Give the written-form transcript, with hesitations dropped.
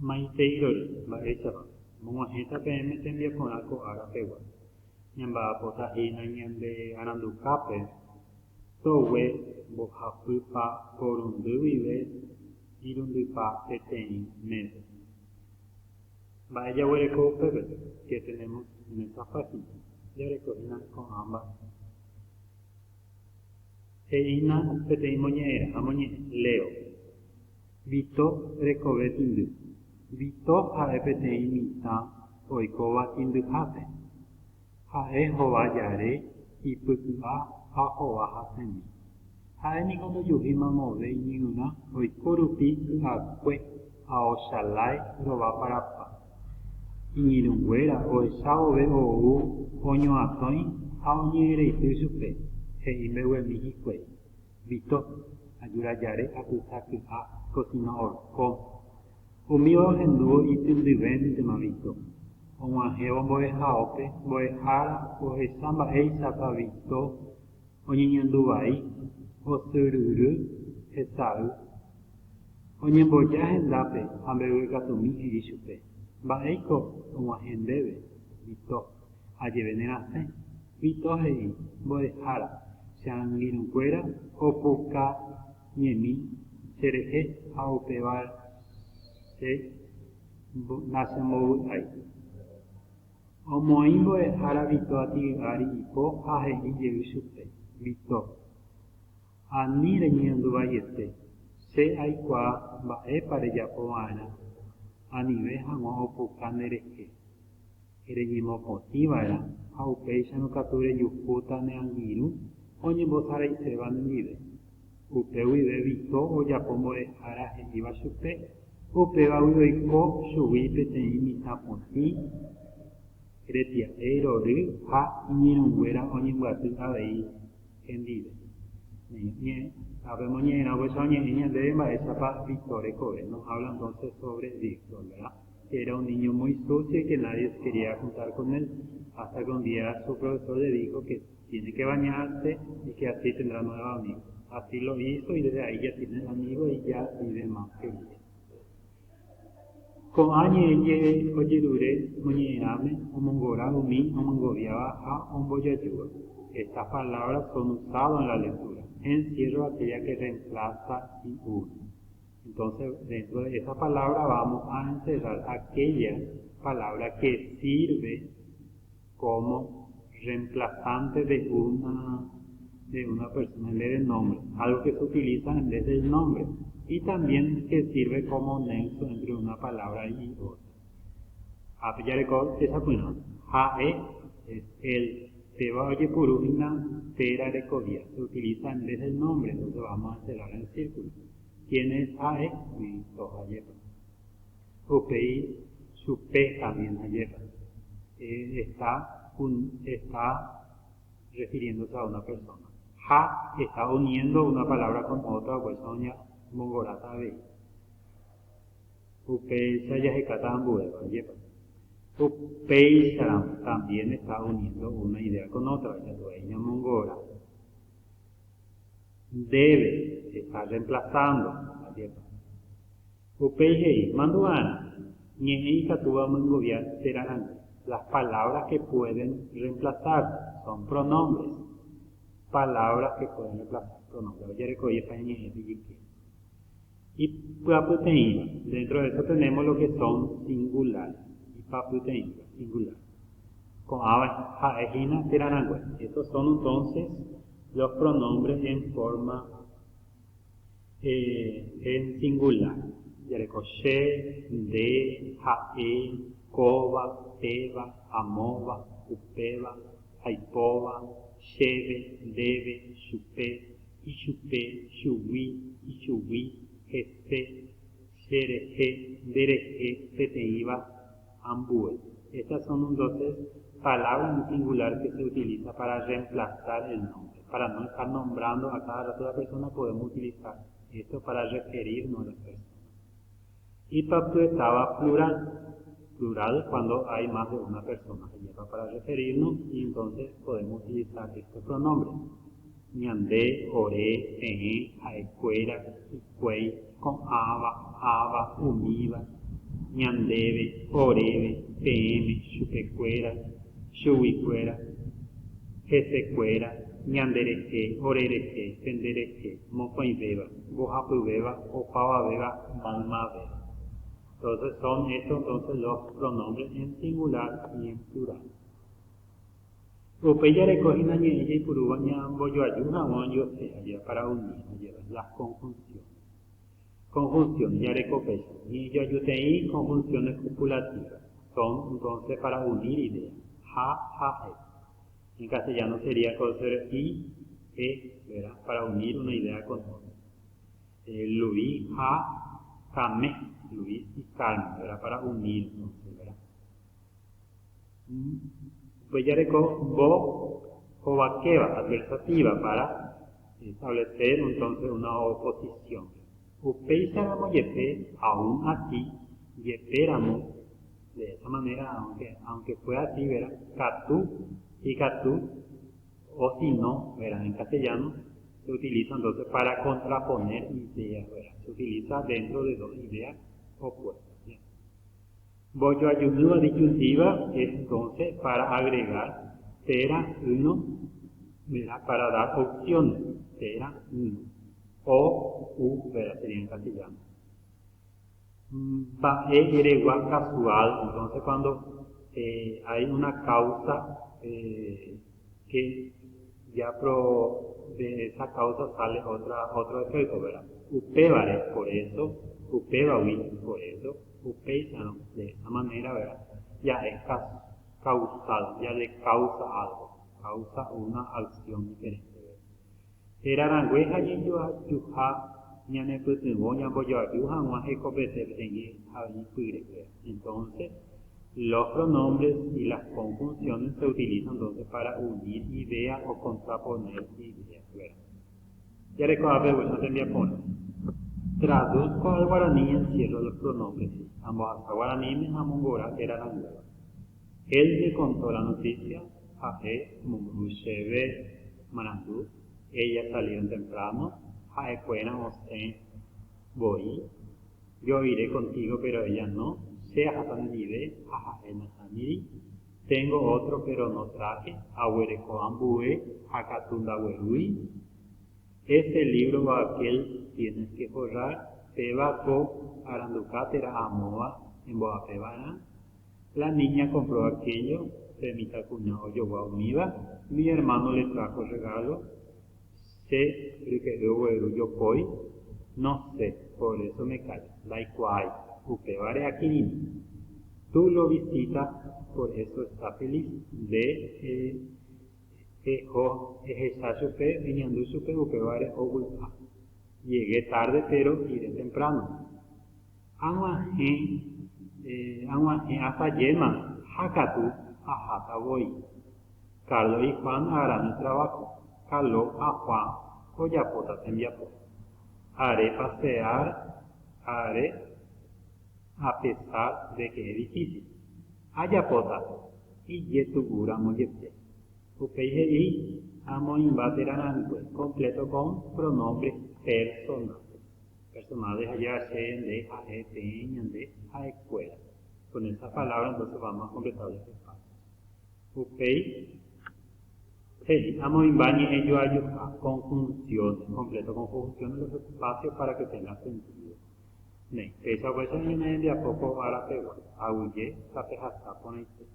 Maiteiro mba'éichapa mog̃uahẽta peẽme tembiaporã ko'árapegua ñamba'apotahína ñande arandukápe togue mbohapýpa porundy guive irundypa peteĩ mesa. Mba'e jaguereko upépe que tenemos en esta página. Jarekohína ko'ã mba'e. He'ína peteĩ moñe'ẽra ha moñe'ẽ Leo. Vito rekove tindy. Vito ha'e peteĩ mitã oikóva tindyhápe. Ha'e hova jare, ipyky'a ha hova hasẽmi. Ha'éniko ndojuhíma move iñirũrã oikórupi ky'akue aochalái rovaparapa. Iñirũnguéra ohecha vove ou oñoatõi ha oñe'ẽreyty chupe, he'i mbeguemi hikuái. Vito ajurajare apytaky'a cocina horcón. Umíva ohendúvo ityndyvéntema Vito. Og̃uahẽvo mbo'ehaópe, mbo'ehára ohecha mba'éichapa Vito oñeñanduvai, osyryry hesay, oñemboja hendápe ha mbeguekatumi he'i chupe. Mba'éiko og̃uahẽ ndéve Vito ajeve nerasẽ. Vito he'i mbo'ehára che angirũkuéra opokañemi cherehe ha upéva che nachembovy'ái. Omoĩ mbo'ehára Vito atygy'ári ipo ha he'i jey chupe. Vito: ani reñeñanduvaiete, che aikuaa mba'épa rejapova'erã anive hag̃ua opuka nderehe reñemopotĩva'erã ha upéicharõ katu rejuhúta ne angirũ oñembosaraiséva nendive. Upe guive Vito ojapo mbo'ehára he'íva chupe, upégagui oiko chugui peteĩ mitãpotĩ retia'e rory ha iñirũnguéra oñembyatý avei hendive. Ave moñe'ẽrã pues oñe'ẽ ñandéve mba'éichapa Vito rekove. Nos habla entonces sobre Víctor, ¿verdad? Era un niño muy sucio y que nadie quería juntar con él, hasta que un día su profesor le dijo que tiene que bañarse y que así tendrá nuevos amigos. Así lo hizo y desde ahí ya tiene amigos y ya vive más feliz. Ko'áñe'ẽje ojerure moñe'ẽrãme omongóra umi omongoviáva ha ombojajúva. Estas palabras son usadas en la lectura. Encierro aquella que reemplaza y une. Entonces, dentro de esa palabra vamos a encerrar aquella palabra que sirve como reemplazante de una persona en vez del nombre, algo que se utiliza en vez del nombre, y también que sirve como nexo entre una palabra y otra. Esa pues hae es el teba oye purugina tera recogía, se utiliza en vez del nombre, entonces vamos a cerrar el círculo. ¿Quién es hae? Vito ayepa. Upei supe también ayepa. Está refiriéndose a una persona. Ha está uniendo una palabra con otra, pues soña mongorata ve. Upei sayajekatambueva ayepa. Upei también está uniendo una idea con otra, ya dueña mongora. Debe, está reemplazando ayepa. Upei hei manduana. Ñe'ẽi katuva mangovia serán. Las palabras que pueden reemplazar son pronombres. Palabras que pueden reemplazar pronombres. Ya recogí y paputeiva. Dentro de eso tenemos lo que son singulares. Y paputeiva, singular. Con haejina tiranangüe. Estos son entonces los pronombres en forma en singular. Ya recoché, de, hae, kova, teva, amova, upeva, haipova, cheve, debe, chupe, chugui, jeste, chereje, dereje, peteiva, ambue. Estas son entonces palabras en singular que se utiliza para reemplazar el nombre. Para no estar nombrando a cada rato de la persona, podemos utilizar esto para referirnos a la persona. Y paptu estaba plural cuando hay más de una persona. Se lleva para referirnos y entonces podemos utilizar estos pronombres. Ñandé, oré, aecuera, icuey, con ava, umiva, ñandeve, oreve, PM, chupecuera, chubicuera, jesecuera, ñandereje, orereje, tendereje, mocoibeba, bojapubeba, opavabeba, malmabeba. Entonces son estos entonces los pronombres en singular y en plural. Upeya recogina ñeña y puruba ñambo yo ayuda o yo sea para unir las conjunciones. Conjunciones ya recopeya. Y yo ayuteí conjunciones copulativas. Son entonces para unir ideas. Ja, en castellano sería coser i, ¿verdad? Para unir una idea con otra. Luis, ja, Came, Luis y Carmen, ¿verdad? Para unir, entonces, ¿verdad? Pues ya bo, jovaqueva, adversativa, para establecer entonces una oposición. Upeisáramos yepe, aún así, yepéramos, de esa manera, aunque fue así, ¿verdad? Catú y catú, o si no, ¿verdad? En castellano, se utiliza entonces para contraponer ideas, ¿verdad? Se utiliza dentro de dos ideas opuestas. Voy a ayuda disyuntiva es entonces para agregar será uno, ¿verdad? Para dar opciones, será uno, o u, ¿verdad? Sería en castellano. Eregua casual, entonces cuando hay una causa que ya de esa causa sale otro efecto, ¿verdad? Upevare, por eso, upevawi, por eso, upeisano, de esa manera, ¿verdad? Ya es causal, ya le causa algo, causa una acción diferente. Era rangueja y yuha, ñane putubo, ñambo yuha, guaje copete, entonces, los pronombres y las conjunciones se utilizan entonces para unir ideas o contraponer ideas, ¿verdad? Ya recuerda, bueno, te voy a poner. Traduzco al guaraní y encierro los pronombres. Ambos a guaraní me amongora era la nueva. Él me contó la noticia, Jae, Mumusheve, Manandú. Ellas salieron temprano, Jae Cuena, José, voy. Yo iré contigo, pero ella no. Sea Hatanide, Jae Nataniri. Tengo otro, pero no traje. Ahuereco Ambue, Hakatunda Werui. Este libro o aquel tienes que borrar. Pebaco, Aranducátera, Amoa, en Boapebana. La niña compró aquello, Semita cuñado Yoguá Univa. Mi hermano le trajo regalo. Sé que yo voy, no sé, por eso me callo. Laicuay, upevare aquí. Tú lo visitas, por eso está feliz. De llegué tarde, pero iré temprano. Hasta yema, hakatu, ajata voy. Carlos y Juan harán el trabajo. Carlos a Juan, Coyapota Tembiapo. Haré pasear, haré a pesar de que es difícil. Ayapota, y yetugura moyete. Upeije y amoimbaterananque, completo con pronombres personales. Personales allá se de ae, teñan de a escuela. Con esa palabra entonces vamos a completar los espacios. Upei. Amoimbañi ello ayuja, conjunciones, completo con conjunciones los espacios para que tenga sentido. Esa cosa viene de a poco a la pegua, ahuye, sapejasta, ponete.